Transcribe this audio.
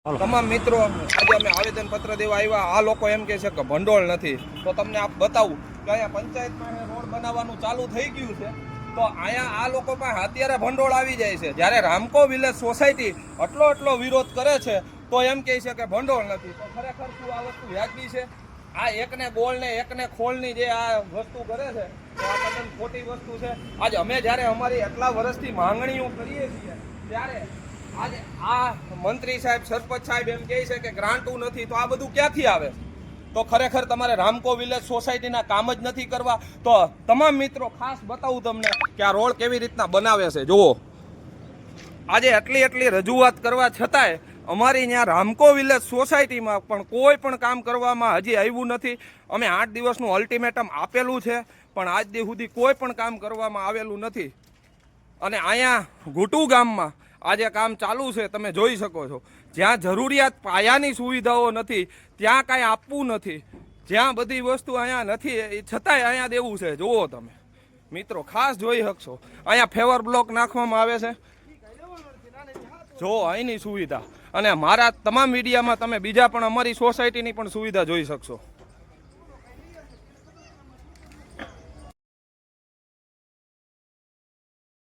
તમામ મિત્રો આજે અમે આવેદન પત્ર દેવા આવ્યા. આ લોકો એમ કહે છે કે ભંડોળ નથી. તો તમને આપ બતાવું કે અહીંયા પંચાયતમાં રોડ બનાવવાનું ચાલુ થઈ ગયું છે. તો અહીંયા આ લોકો પાસે અત્યારે ભંડોળ આવી જાય છે. જ્યારે રામકો વિલેજ સોસાયટી આટલો વિરોધ કરે છે તો એમ કહે છે કે ભંડોળ નથી. તો ખરેખર શું આ વસ્તુ વ્યાજબી છે? આ એકને ગોળ ને એકને ખોળની જે આ વસ્તુ કરે છે તો આ તદ્દન ખોટી વસ્તુ છે. આજે અમે જ્યારે અમારી એટલા વર્ષથી માંગણીઓ કરીએ છીએ ત્યારે આજે આ મંત્રી સાહેબ, સરપંચ સાહેબ એમ કહે છે કે ગ્રાન્ટું નથી. તો આ બધું ક્યાંથી આવે? તો ખરેખર તમારે રામકો વિલેજ સોસાયટીના કામ જ નથી કરવા. તો તમામ મિત્રો ખાસ બતાવું તમને કે આ રોડ કેવી રીતના બનાવે છે. જુઓ, આજે એટલી રજૂઆત કરવા છતાંય અમારી ત્યાં રામકો વિલેજ સોસાયટીમાં પણ કોઈ પણ કામ કરવામાં હજી આવ્યું નથી. અમે 8 દિવસનું અલ્ટિમેટમ આપેલું છે પણ આજ દી સુધી કોઈ પણ કામ કરવામાં આવેલું નથી. અને અહીંયા ઘૂટુ ગામમાં આજે કામ ચાલુ છે, તમે જોઈ શકો છો. જ્યાં જરૂરિયાત પાયાની સુવિધાઓ નથી ત્યાં કાંઈ આપવું નથી. જ્યાં બધી વસ્તુ અહીંયા નથી એ છતાંય અહીંયા દેવું છે. જુઓ તમે મિત્રો, ખાસ જોઈ શકશો. અહીંયા ફેવર બ્લોક નાખવામાં આવે છે. જો અહીંની સુવિધા, અને મારા તમામ મીડિયામાં તમે બીજા પણ અમારી સોસાયટીની પણ સુવિધા જોઈ શકશો.